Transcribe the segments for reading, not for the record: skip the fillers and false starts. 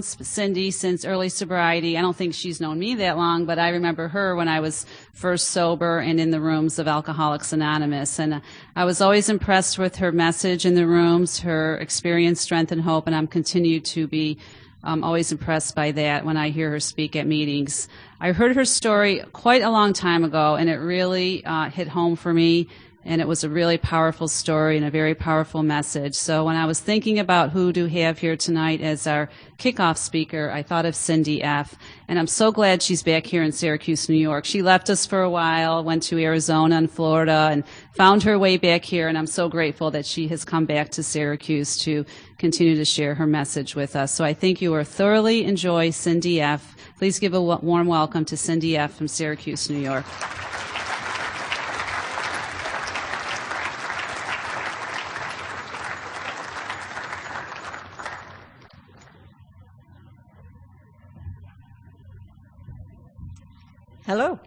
Cindy since early sobriety. I don't think she's known me that long, but I remember her when I was first sober and in the rooms of Alcoholics Anonymous. And I was always impressed with her message in the rooms, her experience, strength, and hope, and I'm continued to be always impressed by that when I hear her speak at meetings. I heard her story quite a long time ago, and it really hit home for me. And it was a really powerful story and a very powerful message. So when I was thinking about who to have here tonight as our kickoff speaker, I thought of Cindy F. And I'm so glad she's back here in Syracuse, New York. She left us for a while, went to Arizona and Florida, and found her way back here. And I'm so grateful that she has come back to Syracuse to continue to share her message with us. So I think you will thoroughly enjoy Cindy F. Please give a warm welcome to Cindy F. from Syracuse, New York. Hello.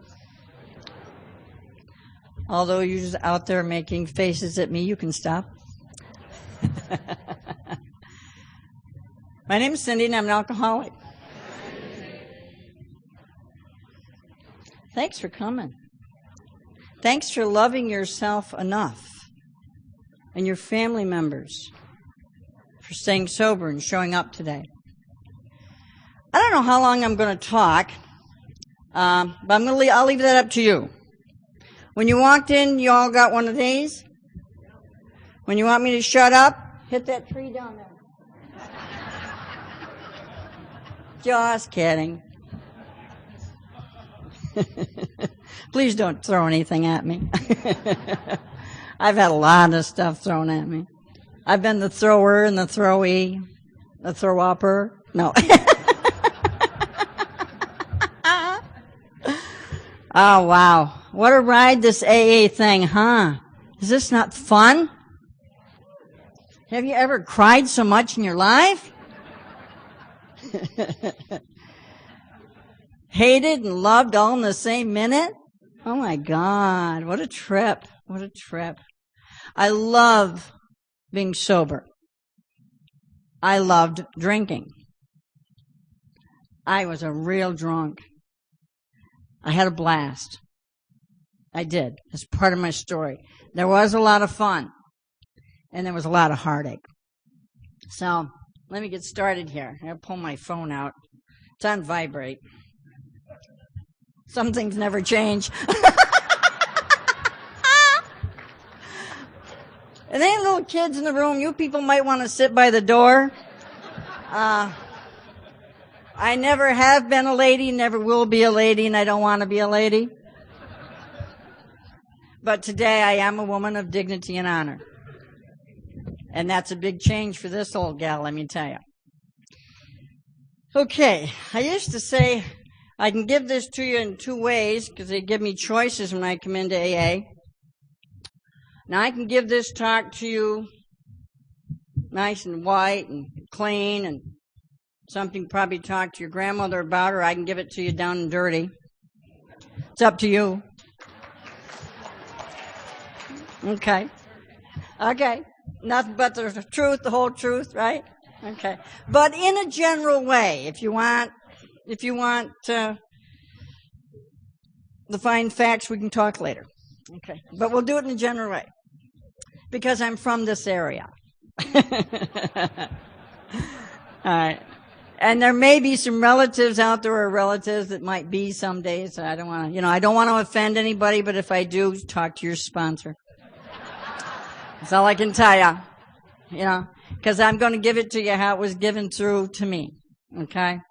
Although you're just out there making faces at me, you can stop. My name is Cindy, and I'm an alcoholic. Thanks for coming. Thanks for loving yourself enough and your family members for staying sober and showing up today. I don't know how long I'm going to talk. But I'll leave that up to you. When you walked in, you all got one of these? When you want me to shut up, hit that tree down there. Just kidding. Please don't throw anything at me. I've had a lot of stuff thrown at me. I've been the thrower and the throwee, the throw-upper. No. Oh, wow. What a ride, this AA thing, huh? Is this not fun? Have you ever cried so much in your life? Hated and loved all in the same minute? Oh, my God. What a trip. What a trip. I love being sober. I loved drinking. I was a real drunk. I had a blast. I did. It's part of my story. There was a lot of fun, and there was a lot of heartache. So let me get started here. I'll pull my phone out. It's on vibrate. Some things never change. And any little kids in the room, you people might want to sit by the door. I never have been a lady, never will be a lady, and I don't want to be a lady. But today I am a woman of dignity and honor. And that's a big change for this old gal, let me tell you. Okay, I used to say I can give this to you in two ways because they give me choices when I come into AA. Now I can give this talk to you nice and white and clean and something probably talk to your grandmother about, or I can give it to you down and dirty. It's up to you. Okay. Okay. Nothing but the truth, the whole truth, right? Okay. But in a general way, if you want the fine facts, we can talk later. Okay. But we'll do it in a general way. Because I'm from this area. All right. And there may be some relatives out there or relatives that might be someday, so I don't want to offend anybody, but if I do, talk to your sponsor. That's all I can tell you, because I'm going to give it to you how it was given through to me, okay?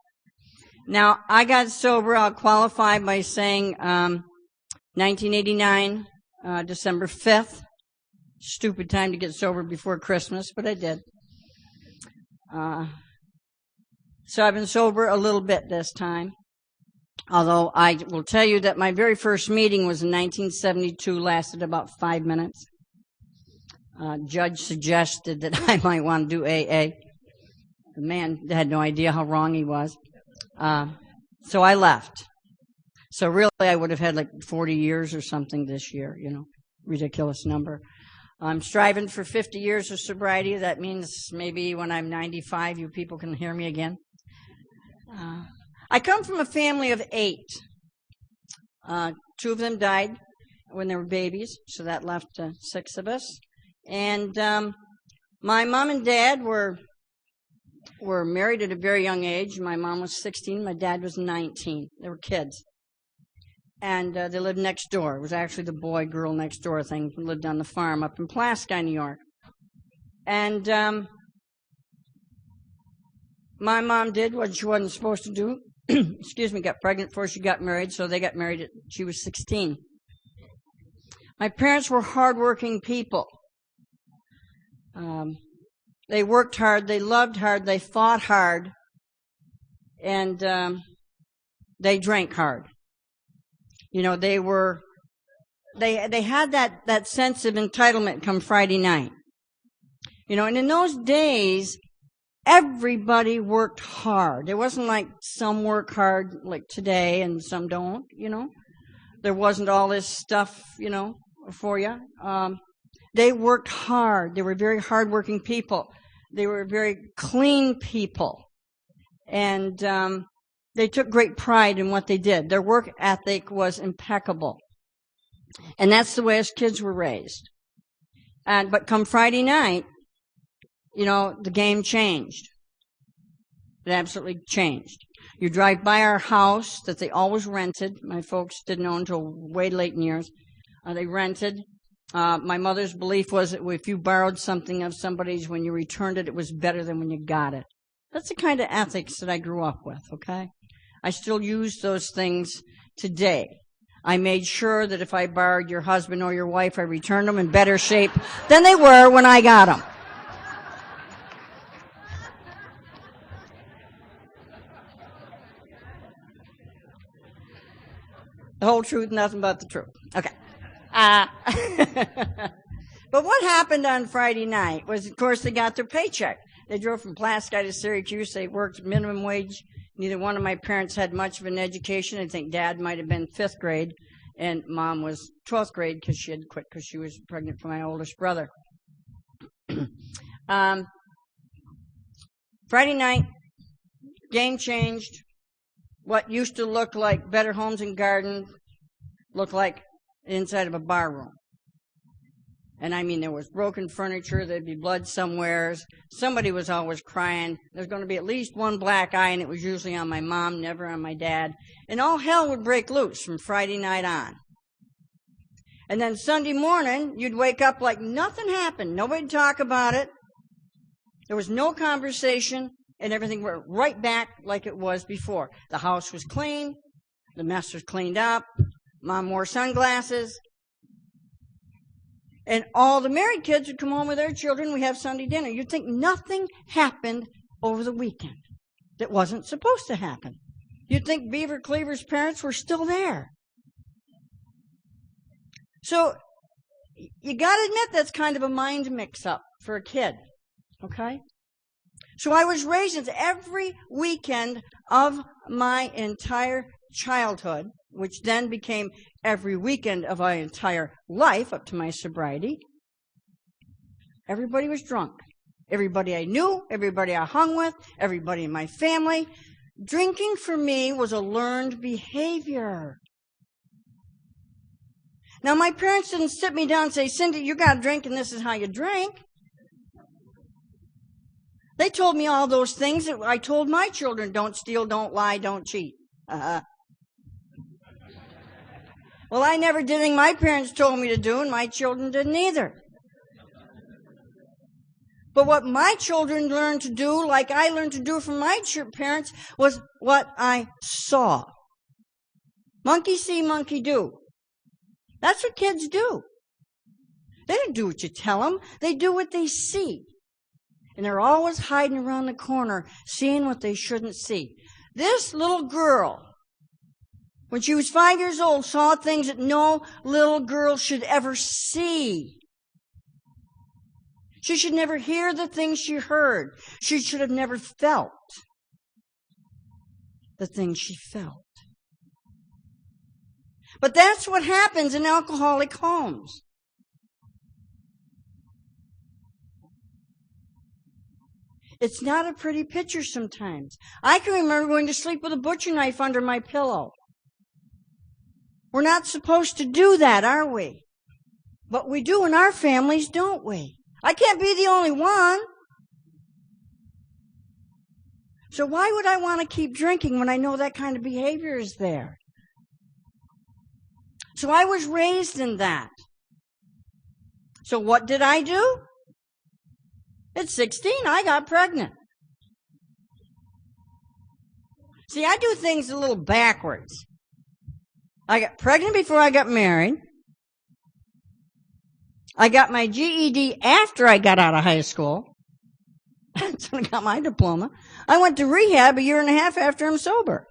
Now, I got sober. I'll qualify by saying 1989, December 5th. Stupid time to get sober before Christmas, but I did. So I've been sober a little bit this time. Although I will tell you that my very first meeting was in 1972, lasted about 5 minutes. Judge suggested that I might want to do AA. The man had no idea how wrong he was. So I left. So really I would have had like 40 years or something this year, ridiculous number. I'm striving for 50 years of sobriety. That means maybe when I'm 95, you people can hear me again. I come from a family of 8. 2 of them died when they were babies, so that left 6 of us. And my mom and dad were married at a very young age. My mom was 16, my dad was 19. They were kids. And they lived next door. It was actually the boy-girl next door thing. We lived on the farm up in Pulaski, New York. And my mom did what she wasn't supposed to do. Excuse me, got pregnant before she got married, so they got married at she was 16. My parents were hardworking people. They worked hard, they loved hard, they fought hard, and they drank hard. You know, they had that sense of entitlement come Friday night. You know, and in those days, everybody worked hard. It wasn't like some work hard like today and some don't, you know. There wasn't all this stuff, you know, for you. They worked hard. They were very hardworking people. They were very clean people. And they took great pride in what they did. Their work ethic was impeccable. And that's the way us kids were raised. But come Friday night, you know, the game changed. It absolutely changed. You drive by our house that they always rented. My folks didn't own until way late in years. They rented. My mother's belief was that if you borrowed something of somebody's, when you returned it, it was better than when you got it. That's the kind of ethics that I grew up with, okay? I still use those things today. I made sure that if I borrowed your husband or your wife, I returned them in better shape than they were when I got them. The whole truth, nothing but the truth. Okay. But what happened on Friday night was, of course, they got their paycheck. They drove from Pulaski to Syracuse. They worked minimum wage. Neither one of my parents had much of an education. I think Dad might have been 5th grade, and Mom was 12th grade because she had quit because she was pregnant for my oldest brother. Friday night, game changed. What used to look like Better Homes and Gardens looked like the inside of a bar room. And I mean, there was broken furniture, there'd be blood somewhere, somebody was always crying, there's going to be at least one black eye, and it was usually on my mom, never on my dad. And all hell would break loose from Friday night on. And then Sunday morning, you'd wake up like nothing happened. Nobody'd talk about it. There was no conversation, and everything went right back like it was before. The house was clean, the mess was cleaned up, Mom wore sunglasses, and all the married kids would come home with their children. We'd have Sunday dinner. You'd think nothing happened over the weekend that wasn't supposed to happen. You'd think Beaver Cleaver's parents were still there. So you got to admit that's kind of a mind mix-up for a kid, okay? So I was raised every weekend of my entire childhood, which then became every weekend of my entire life up to my sobriety. Everybody was drunk. Everybody I knew, everybody I hung with, everybody in my family. Drinking for me was a learned behavior. Now, my parents didn't sit me down and say, Cindy, you got to drink and this is how you drink. They told me all those things that I told my children: don't steal, don't lie, don't cheat. Well, I never did anything my parents told me to do, and my children didn't either. But what my children learned to do, like I learned to do from my parents, was what I saw. Monkey see, monkey do. That's what kids do. They don't do what you tell them. They do what they see. And they're always hiding around the corner, seeing what they shouldn't see. This little girl, when she was 5 years old, saw things that no little girl should ever see. She should never hear the things she heard. She should have never felt the things she felt. But that's what happens in alcoholic homes. It's not a pretty picture sometimes. I can remember going to sleep with a butcher knife under my pillow. We're not supposed to do that, are we? But we do in our families, don't we? I can't be the only one. So why would I want to keep drinking when I know that kind of behavior is there? So I was raised in that. So what did I do? At 16, I got pregnant. See, I do things a little backwards. I got pregnant before I got married. I got my GED after I got out of high school. That's when I got my diploma. I went to rehab a year and a half after I'm sober.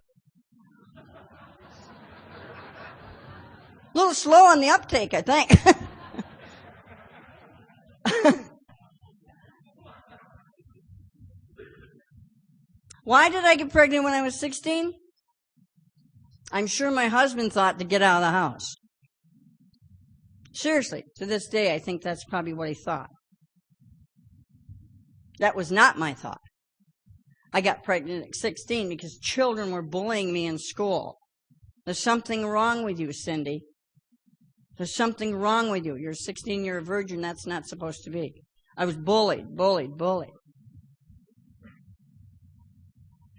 A little slow on the uptake, I think. Why did I get pregnant when I was 16? I'm sure my husband thought to get out of the house. Seriously, to this day, I think that's probably what he thought. That was not my thought. I got pregnant at 16 because children were bullying me in school. There's something wrong with you, Cindy. There's something wrong with you. You're a 16-year virgin. That's not supposed to be. I was bullied.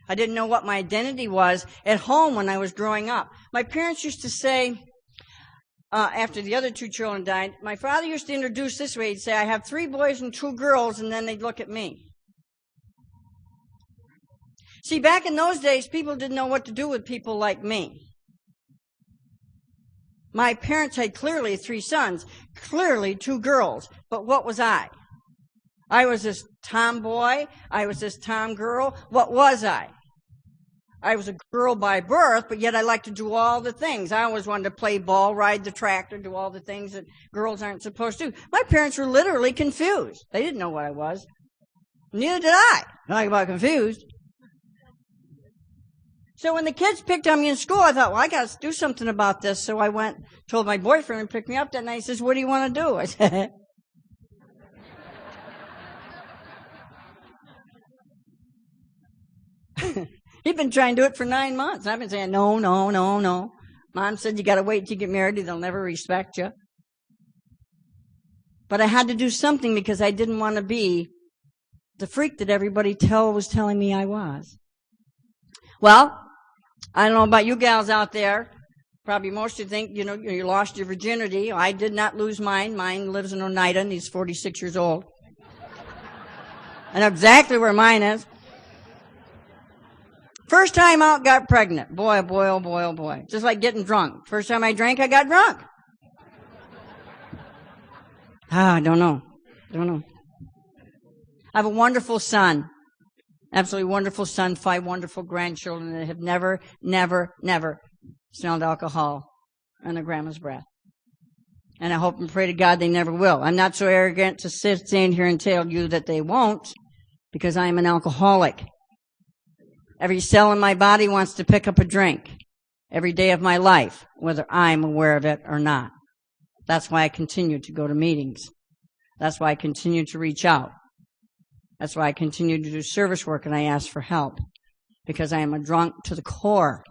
I didn't know what my identity was at home when I was growing up. My parents used to say, after the other two children died, my father used to introduce this way. He'd say, I have 3 boys and 2 girls, and then they'd look at me. See, back in those days, people didn't know what to do with people like me. My parents had clearly 3 sons, clearly 2 girls, but what was I? I was this tomboy. I was this tomgirl. What was I? I was a girl by birth, but yet I liked to do all the things. I always wanted to play ball, ride the tractor, do all the things that girls aren't supposed to do. My parents were literally confused. They didn't know what I was. Neither did I. Talk about confused. So when the kids picked on me in school, I thought, well, I got to do something about this. So I went, told my boyfriend to pick me up that night. He says, what do you want to do? I said, he'd been trying to do it for 9 months. I've been saying, no. Mom said, you got to wait till you get married. They'll never respect you. But I had to do something because I didn't want to be the freak that everybody was telling me I was. Well, I don't know about you gals out there. Probably most of you think, you lost your virginity. I did not lose mine. Mine lives in Oneida, and he's 46 years old. I know exactly where mine is. First time out, got pregnant. Boy, oh boy. Just like getting drunk. First time I drank, I got drunk. I don't know. I have a wonderful son. Absolutely wonderful son, 5 wonderful grandchildren that have never smelled alcohol on their grandma's breath. And I hope and pray to God they never will. I'm not so arrogant to stand here and tell you that they won't, because I am an alcoholic. Every cell in my body wants to pick up a drink every day of my life, whether I'm aware of it or not. That's why I continue to go to meetings. That's why I continue to reach out. That's why I continue to do service work and I ask for help, because I am a drunk to the core,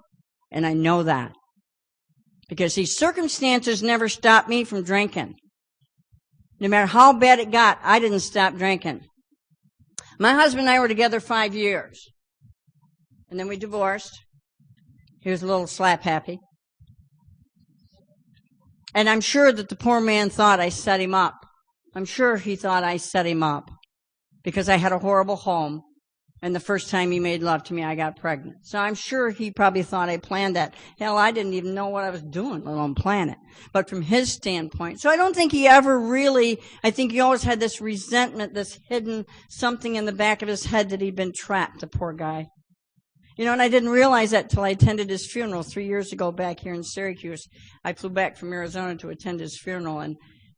and I know that. Because these circumstances never stopped me from drinking. No matter how bad it got, I didn't stop drinking. My husband and I were together 5 years. And then we divorced. He was a little slap happy. And I'm sure that the poor man thought I set him up. I'm sure he thought I set him up, because I had a horrible home, and the first time he made love to me, I got pregnant. So I'm sure he probably thought I planned that. Hell, I didn't even know what I was doing, let alone plan it. But from his standpoint, so I don't think he ever really, I think he always had this resentment, this hidden something in the back of his head that he'd been trapped, the poor guy. And I didn't realize that till I attended his funeral 3 years ago back here in Syracuse. I flew back from Arizona to attend his funeral, and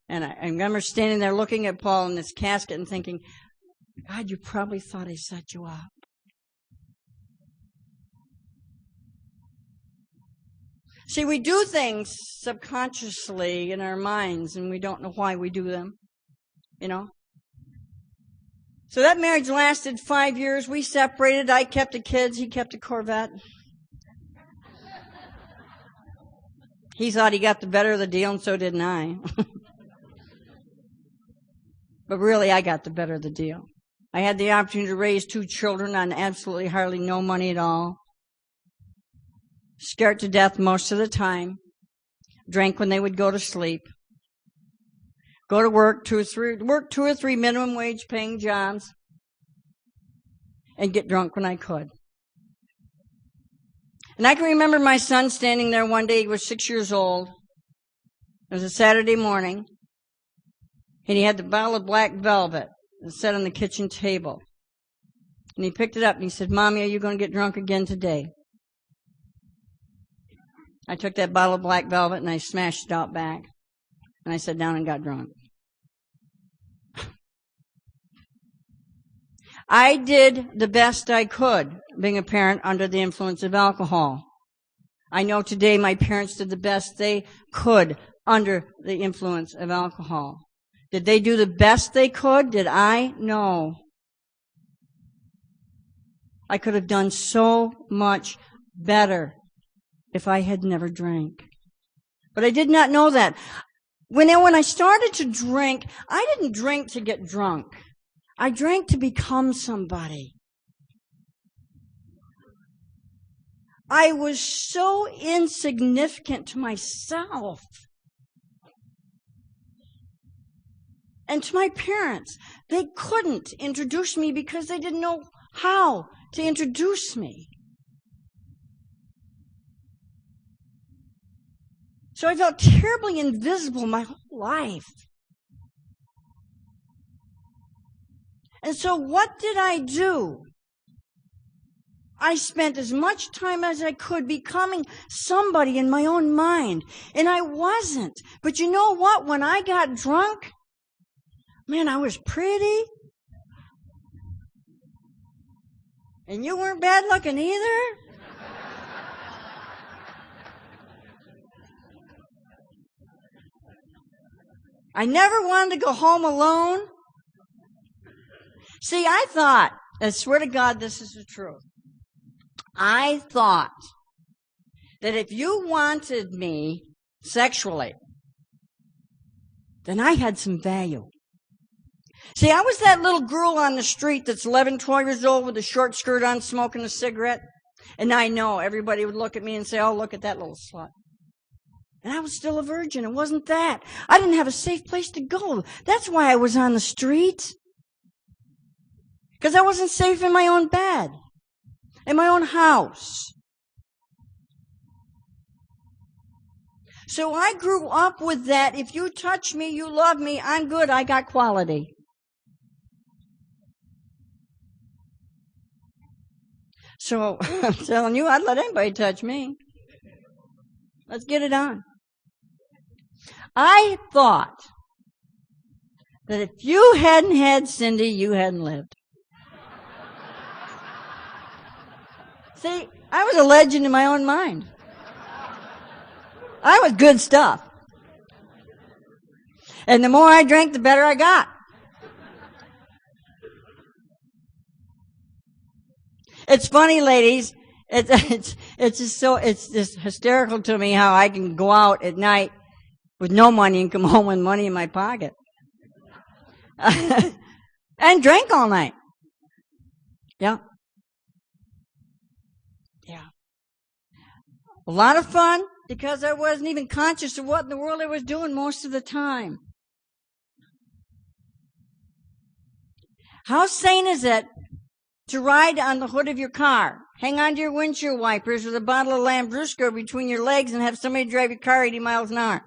I remember standing there looking at Paul in this casket and thinking, God, you probably thought I set you up. See, we do things subconsciously in our minds, and we don't know why we do them. So that marriage lasted 5 years. We separated. I kept the kids. He kept the Corvette. He thought he got the better of the deal, and so didn't I. But really, I got the better of the deal. I had the opportunity to raise 2 children on absolutely hardly no money at all. Scared to death most of the time. Drank when they would go to sleep. Go to work, work 2 or 3 minimum wage paying jobs. And get drunk when I could. And I can remember my son standing there one day. He was 6 years old. It was a Saturday morning. And he had the bottle of black velvet that sat on the kitchen table. And he picked it up and he said, "Mommy, are you going to get drunk again today?" I took that bottle of black velvet and I smashed it out back. And I sat down and got drunk. I did the best I could being a parent under the influence of alcohol. I know today my parents did the best they could under the influence of alcohol. Did they do the best they could? Did I? No. I could have done so much better if I had never drank. But I did not know that. When I started to drink, I didn't drink to get drunk. I drank to become somebody. I was so insignificant to myself and to my parents. They couldn't introduce me because they didn't know how to introduce me. So I felt terribly invisible my whole life. And so what did I do? I spent as much time as I could becoming somebody in my own mind. And I wasn't. But you know what? When I got drunk, man, I was pretty. And you weren't bad looking either. I never wanted to go home alone. See, I thought, I swear to God, this is the truth. I thought that if you wanted me sexually, then I had some value. See, I was that little girl on the street that's 11, 12 years old with a short skirt on, smoking a cigarette. And I know everybody would look at me and say, "Oh, look at that little slut." And I was still a virgin. It wasn't that. I didn't have a safe place to go. That's why I was on the street. Because I wasn't safe in my own bed, in my own house. So I grew up with that. If you touch me, you love me, I'm good, I got quality. So I'm telling you, I'd let anybody touch me. Let's get it on. I thought that if you hadn't had Cindy, you hadn't lived. See, I was a legend in my own mind. I was good stuff. And the more I drank, the better I got. It's funny, ladies. It's just hysterical to me how I can go out at night with no money and come home with money in my pocket. And drink all night. Yeah. Yeah. A lot of fun because I wasn't even conscious of what in the world I was doing most of the time. How sane is it to ride on the hood of your car, hang onto your windshield wipers with a bottle of Lambrusco between your legs and have somebody drive your car 80 miles an hour?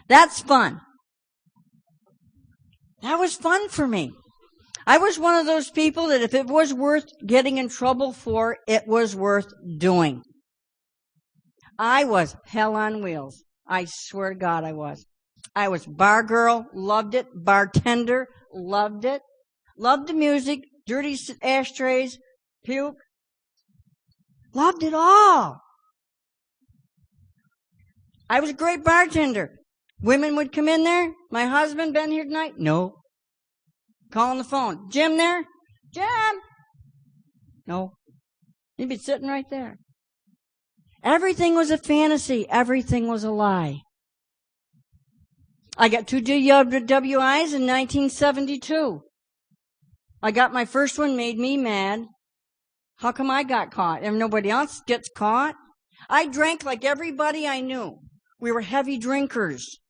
That's fun. That was fun for me. I was one of those people that if it was worth getting in trouble for, it was worth doing. I was hell on wheels. I swear to God I was. I was bar girl, loved it. Bartender, loved it. Loved the music, dirty ashtrays, puke. Loved it all. I was a great bartender. Women would come in there. My husband been here tonight? No. Calling the phone. Jim there? Jim! No. He'd be sitting right there. Everything was a fantasy. Everything was a lie. I got 2 DWIs in 1972. I got my first one, made me mad. How come I got caught? And nobody else gets caught? I drank like everybody I knew. We were heavy drinkers.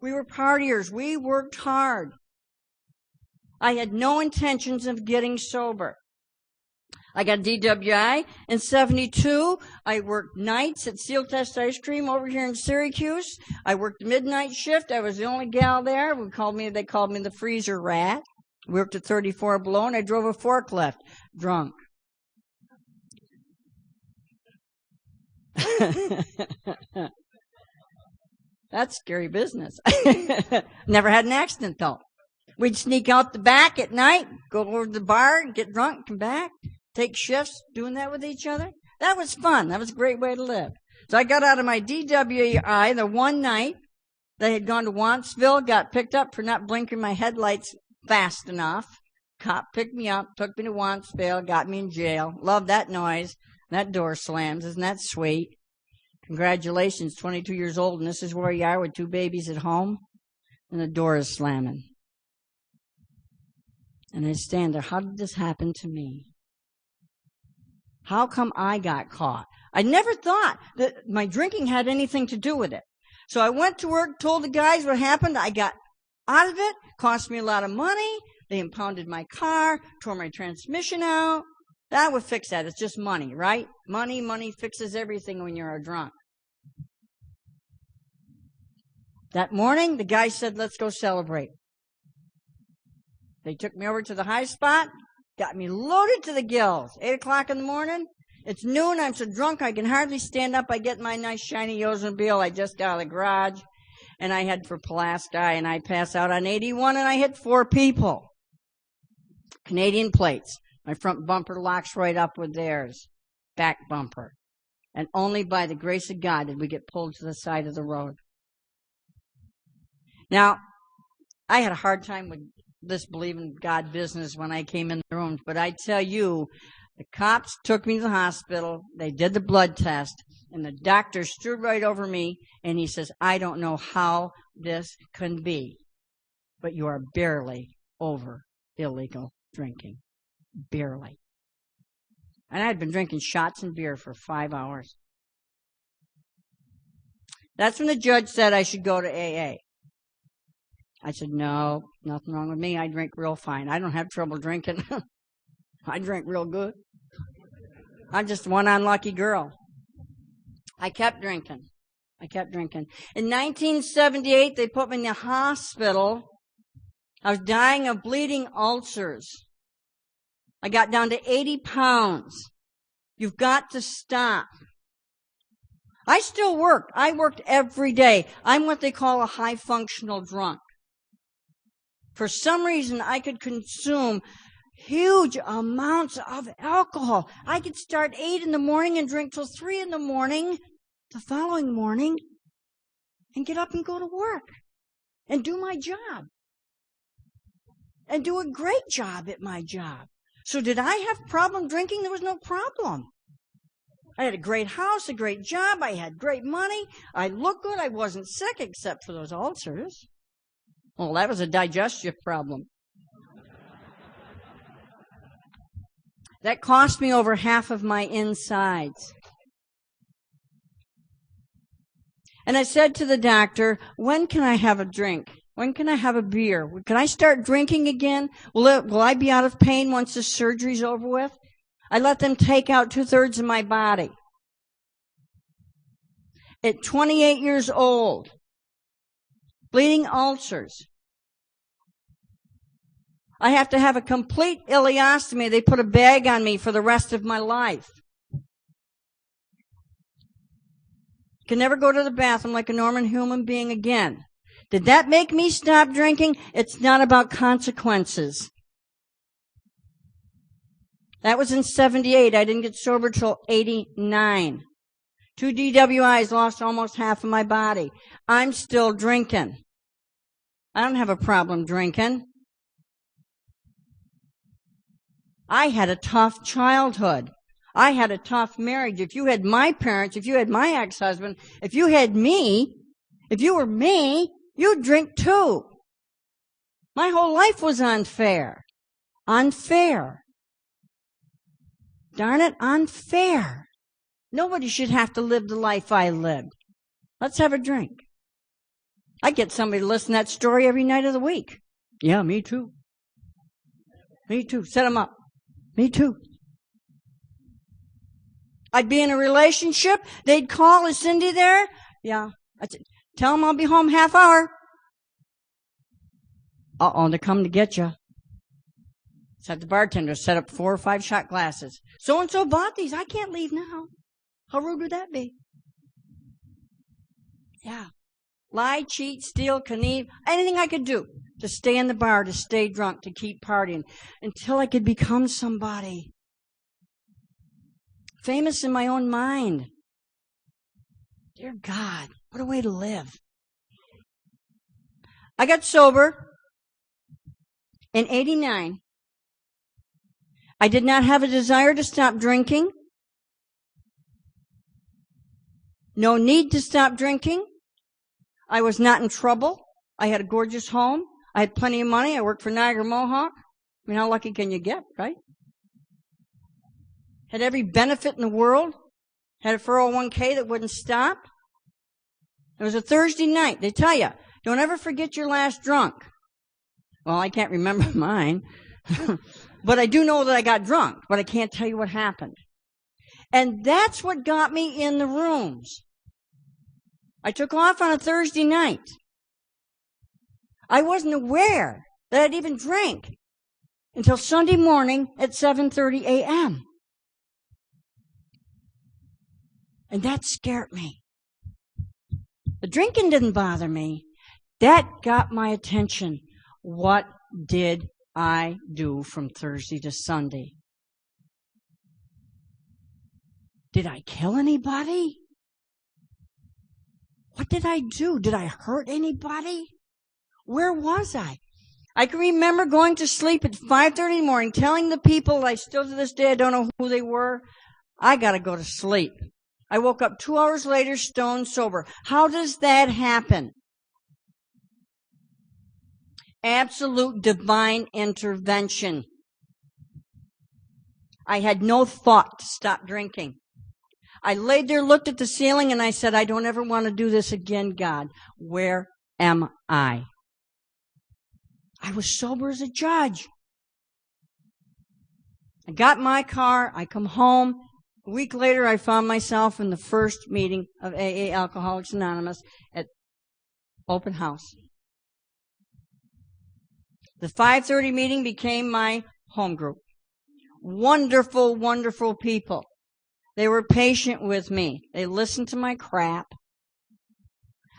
We were partiers. We worked hard. I had no intentions of getting sober. I got DWI in 72. I worked nights at Seal Test Ice Cream over here in Syracuse. I worked the midnight shift. I was the only gal there. They called me the freezer rat. We worked at 34 below, and I drove a forklift, drunk. That's scary business. Never had an accident, though. We'd sneak out the back at night, go over to the bar, and get drunk, come back, take shifts, doing that with each other. That was fun. That was a great way to live. So I got out of my DWI the one night. They had gone to Wantsville, got picked up for not blinking my headlights fast enough. Cop picked me up, took me to Wantsville, got me in jail. Love that noise. That door slams. Isn't that sweet? Congratulations, 22 years old, and this is where you are with 2 babies at home, and the door is slamming. And I stand there, how did this happen to me? How come I got caught? I never thought that my drinking had anything to do with it. So I went to work, told the guys what happened. I got out of it, cost me a lot of money. They impounded my car, tore my transmission out. That would fix that. It's just money, right? Money fixes everything when you're a drunk. That morning, the guy said, let's go celebrate. They took me over to the high spot, got me loaded to the gills. 8 o'clock in the morning. It's noon. I'm so drunk I can hardly stand up. I get my nice shiny Oldsmobile. I just got out of the garage, and I head for Pulaski, and I pass out on 81, and I hit 4 people. Canadian plates. My front bumper locks right up with theirs. Back bumper. And only by the grace of God did we get pulled to the side of the road. Now, I had a hard time with this believing God business when I came in the rooms, but I tell you, the cops took me to the hospital, they did the blood test, and the doctor stood right over me, and he says, I don't know how this can be, but you are barely over illegal drinking. Barely. And I had been drinking shots and beer for 5 hours. That's when the judge said I should go to AA. I said, no, nothing wrong with me. I drink real fine. I don't have trouble drinking. I drink real good. I'm just one unlucky girl. I kept drinking. In 1978, they put me in the hospital. I was dying of bleeding ulcers. I got down to 80 pounds. You've got to stop. I still worked. I worked every day. I'm what they call a high functional drunk. For some reason, I could consume huge amounts of alcohol. I could start 8 in the morning and drink till 3 in the morning, the following morning, and get up and go to work and do my job. And do a great job at my job. So did I have problem drinking? There was no problem. I had a great house, a great job. I had great money. I looked good. I wasn't sick except for those ulcers. Well, that was a digestive problem. That cost me over half of my insides. And I said to the doctor, when can I have a drink? When can I have a beer? Can I start drinking again? Will I be out of pain once the surgery's over with? I let them take out 2/3 of my body. At 28 years old, bleeding ulcers. I have to have a complete ileostomy. They put a bag on me for the rest of my life. Can never go to the bathroom like a normal human being again. Did that make me stop drinking? It's not about consequences. That was in 78. I didn't get sober till 89. 2 DWIs, lost almost half of my body. I'm still drinking. I don't have a problem drinking. I had a tough childhood. I had a tough marriage. If you had my parents, if you had my ex-husband, if you had me, if you were me, you'd drink too. My whole life was unfair. Unfair. Darn it, unfair. Nobody should have to live the life I lived. Let's have a drink. I get somebody to listen to that story every night of the week. Yeah, me too. Me too. Set them up. Me too. I'd be in a relationship. They'd call, is Cindy there? Yeah. I'd say, tell them I'll be home half hour. Uh-oh, they're coming to get you. Let's have the bartender set up 4 or 5 shot glasses. So-and-so bought these. I can't leave now. How rude would that be? Yeah. Lie, cheat, steal, conneve, anything I could do to stay in the bar, to stay drunk, to keep partying, until I could become somebody. Famous in my own mind. Dear God, what a way to live. I got sober in '89. I did not have a desire to stop drinking. No need to stop drinking. I was not in trouble. I had a gorgeous home. I had plenty of money. I worked for Niagara Mohawk. I mean, how lucky can you get, right? Had every benefit in the world. Had a 401k that wouldn't stop. It was a Thursday night. They tell you, don't ever forget your last drunk. Well, I can't remember mine. But I do know that I got drunk, but I can't tell you what happened. And that's what got me in the rooms. I took off on a Thursday night. I wasn't aware that I'd even drank until Sunday morning at 7:30 a.m. And that scared me. The drinking didn't bother me. That got my attention. What did I do from Thursday to Sunday? Did I kill anybody? What did I do? Did I hurt anybody? Where was I? I can remember going to sleep at 5:30 in the morning, telling the people, I still to this day, I don't know who they were, I got to go to sleep. I woke up 2 hours later, stone sober. How does that happen? Absolute divine intervention. I had no thought to stop drinking. I laid there, looked at the ceiling, and I said, I don't ever want to do this again, God. Where am I? I was sober as a judge. I got in my car. I come home. A week later, I found myself in the first meeting of AA Alcoholics Anonymous at open house. The 5:30 meeting became my home group. Wonderful, wonderful people. They were patient with me. They listened to my crap.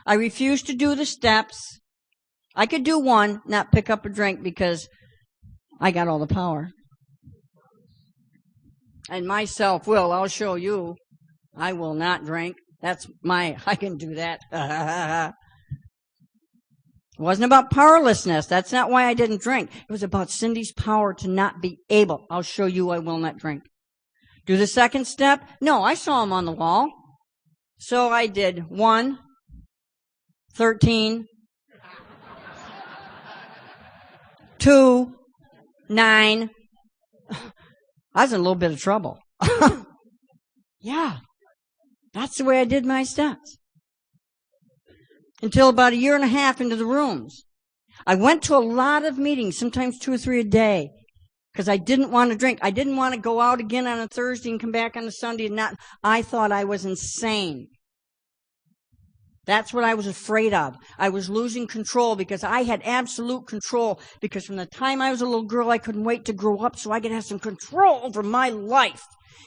I refused to do the steps. I could do one, not pick up a drink, because I got all the power. And my self-will, I'll show you. I will not drink. I can do that. It wasn't about powerlessness. That's not why I didn't drink. It was about Cindy's power to not be able. I'll show you I will not drink. Do the second step? No, I saw them on the wall. So I did 1, 13, 2, 9. I was in a little bit of trouble. Yeah, that's the way I did my steps. Until about 1.5 years into the rooms. I went to a lot of meetings, sometimes 2 or 3 a day, because I didn't want to drink. I didn't want to go out again on a Thursday and come back on a Sunday and not. I thought I was insane. That's what I was afraid of. I was losing control because I had absolute control. Because from the time I was a little girl, I couldn't wait to grow up so I could have some control over my life.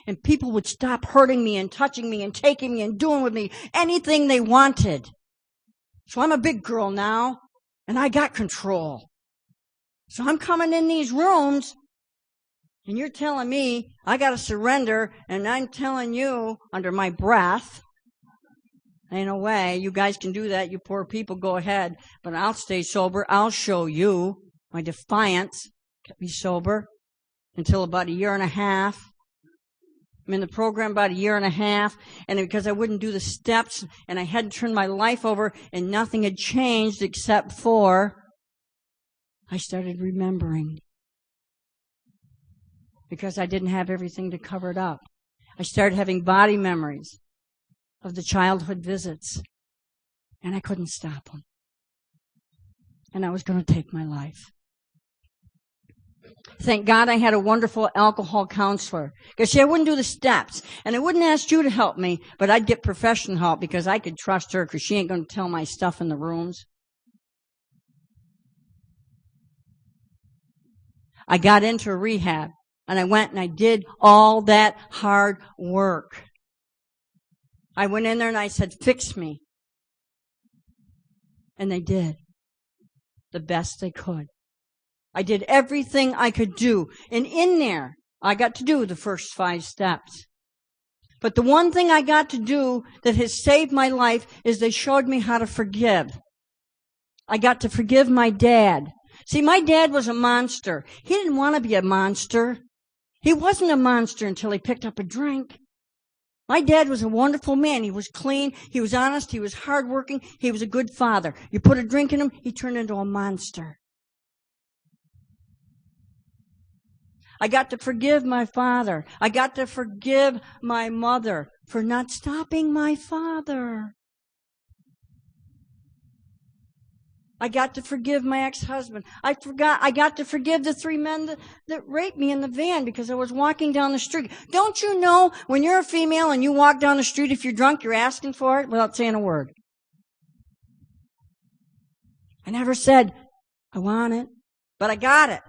And people would stop hurting me and touching me and taking me and doing with me anything they wanted. So I'm a big girl now, and I got control. So I'm coming in these rooms, and you're telling me I got to surrender, and I'm telling you under my breath, ain't no way, you guys can do that, you poor people, go ahead, but I'll stay sober, I'll show you my defiance, get me sober. until about a year and a half. I'm in the program about a year and a half, and because I wouldn't do the steps, and I hadn't turned my life over, and nothing had changed except for I started remembering. Because I didn't have everything to cover it up. I started having body memories of the childhood visits, and I couldn't stop them. And I was going to take my life. Thank God I had a wonderful alcohol counselor. Because I wouldn't do the steps. And I wouldn't ask you to help me, but I'd get professional help because I could trust her because she ain't going to tell my stuff in the rooms. I got into rehab. And I went and I did all that hard work. I went in there and I said, fix me. And they did. The best they could. I did everything I could do. And in there, I got to do the first 5 steps. But the one thing I got to do that has saved my life is they showed me how to forgive. I got to forgive my dad. See, my dad was a monster. He didn't want to be a monster. He wasn't a monster until he picked up a drink. My dad was a wonderful man. He was clean. He was honest. He was hardworking. He was a good father. You put a drink in him, he turned into a monster. I got to forgive my father. I got to forgive my mother for not stopping my father. I got to forgive my ex-husband. I got to forgive the 3 men that raped me in the van because I was walking down the street. Don't you know when you're a female and you walk down the street, if you're drunk, you're asking for it without saying a word? I never said, I want it, but I got it.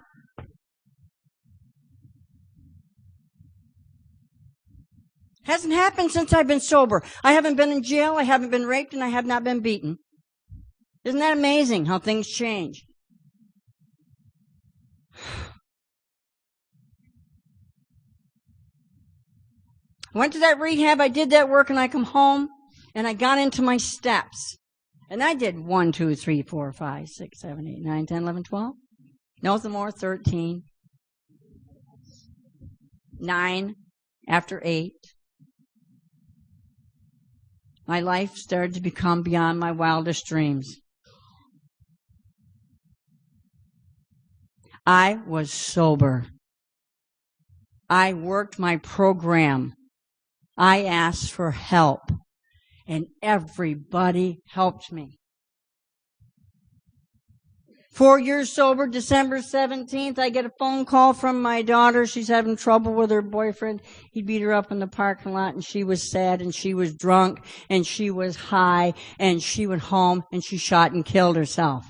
Hasn't happened since I've been sober. I haven't been in jail, I haven't been raped, and I have not been beaten. Isn't that amazing how things change? I went to that rehab, I did that work, and I come home, and I got into my steps. And I did 1, 2, 3, 4, 5, 6, 7, 8, 9, 10, 11, 12. No more, 13. 9 after 8. My life started to become beyond my wildest dreams. I was sober. I worked my program. I asked for help. And everybody helped me. 4 years sober, December 17th, I get a phone call from my daughter. She's having trouble with her boyfriend. He beat her up in the parking lot, and she was sad, and she was drunk, and she was high, and she went home, and she shot and killed herself.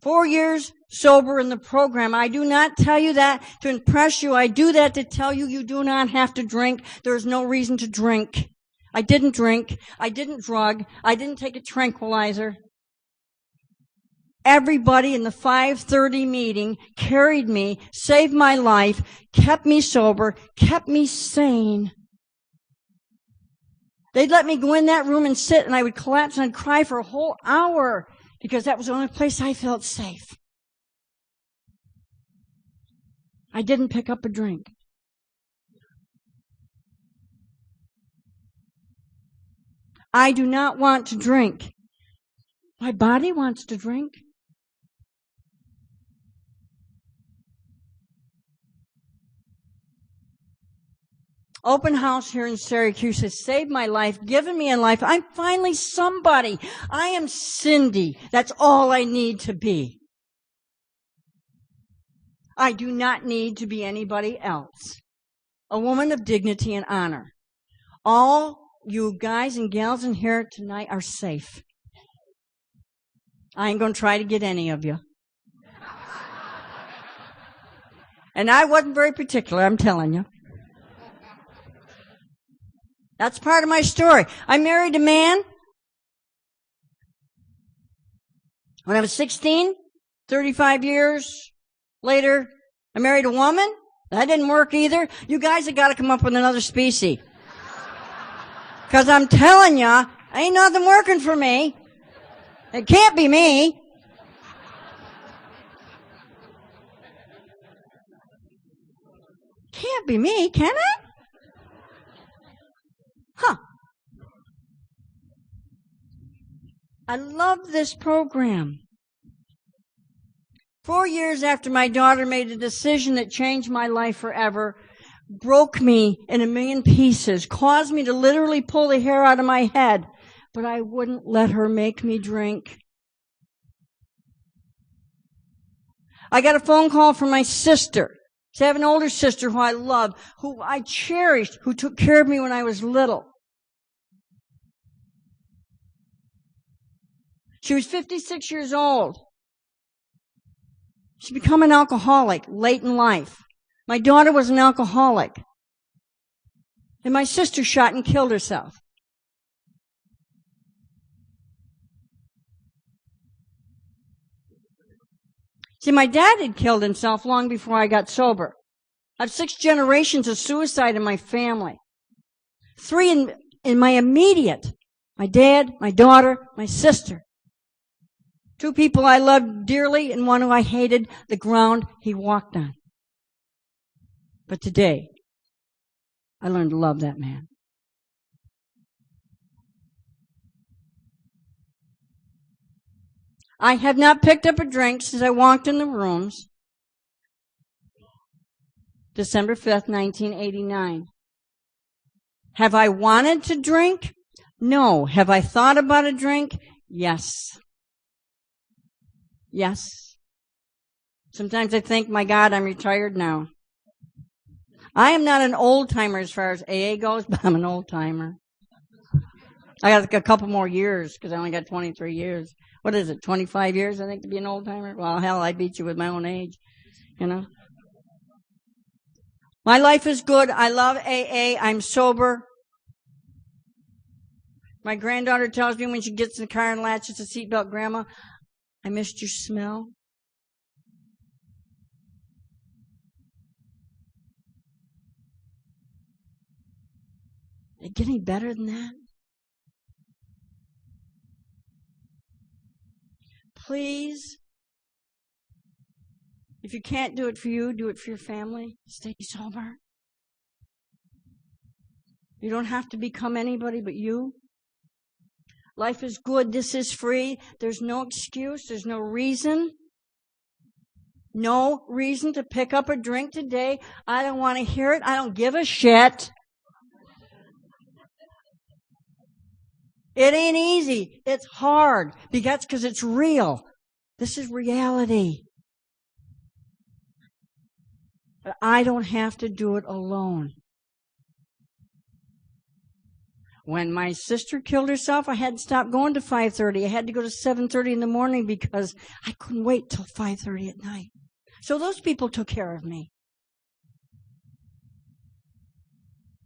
4 years sober in the program. I do not tell you that to impress you. I do that to tell you you do not have to drink. There is no reason to drink. I didn't drink. I didn't drug. I didn't take a tranquilizer. Everybody in the 5:30 meeting carried me, saved my life, kept me sober, kept me sane. They'd let me go in that room and sit, and I would collapse and I'd cry for a whole hour because that was the only place I felt safe. I didn't pick up a drink. I do not want to drink. My body wants to drink. Open house here in Syracuse has saved my life, given me a life. I'm finally somebody. I am Cindy. That's all I need to be. I do not need to be anybody else. A woman of dignity and honor. All you guys and gals in here tonight are safe. I ain't going to try to get any of you. And I wasn't very particular, I'm telling you. That's part of my story. I married a man when I was 16, 35 years later. I married a woman. That didn't work either. You guys have got to come up with another species. Because I'm telling you, ain't nothing working for me. It can't be me. can't be me, can it? Huh. I love this program. 4 years after my daughter made a decision that changed my life forever, broke me in a million pieces, caused me to literally pull the hair out of my head, but I wouldn't let her make me drink. I got a phone call from my sister. I have an older sister who I love, who I cherished, who took care of me when I was little. She was 56 years old. She'd become an alcoholic late in life. My daughter was an alcoholic. And my sister shot and killed herself. See, my dad had killed himself long before I got sober. I have 6 generations of suicide in my family. 3 in my immediate. My dad, my daughter, my sister. 2 people I loved dearly and one who I hated the ground he walked on. But today, I learned to love that man. I have not picked up a drink since I walked in the rooms. December 5th, 1989. Have I wanted to drink? No. Have I thought about a drink? Yes. Yes. Sometimes I think, my God, I'm retired now. I am not an old-timer as far as AA goes, but I'm an old-timer. I got a couple more years because I only got 23 years. What is it, 25 years, I think, to be an old-timer? Well, hell, I beat you with my own age, you know. My life is good. I love AA. I'm sober. My granddaughter tells me when she gets in the car and latches the seatbelt, Grandma, I missed your smell. It get any better than that? Please, if you can't do it for you, do it for your family. Stay sober. You don't have to become anybody but you. Life is good. This is free. There's no excuse. There's no reason. No reason to pick up a drink today. I don't want to hear it. I don't give a shit. It ain't easy. It's hard. Because it's real. This is reality. But I don't have to do it alone. When my sister killed herself, I had to stop going to 5:30. I had to go to 7:30 in the morning because I couldn't wait till 5:30 at night. So those people took care of me.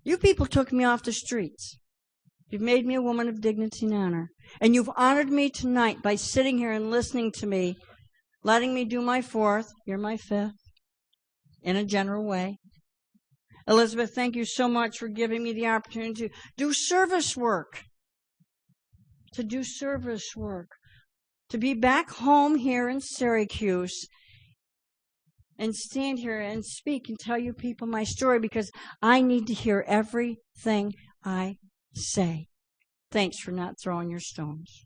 You people took me off the streets. You've made me a woman of dignity and honor. And you've honored me tonight by sitting here and listening to me, letting me do my 4th, you're my 5th, in a general way. Elizabeth, thank you so much for giving me the opportunity to do service work. To do service work. To be back home here in Syracuse and stand here and speak and tell you people my story because I need to hear everything I say. Thanks for not throwing your stones.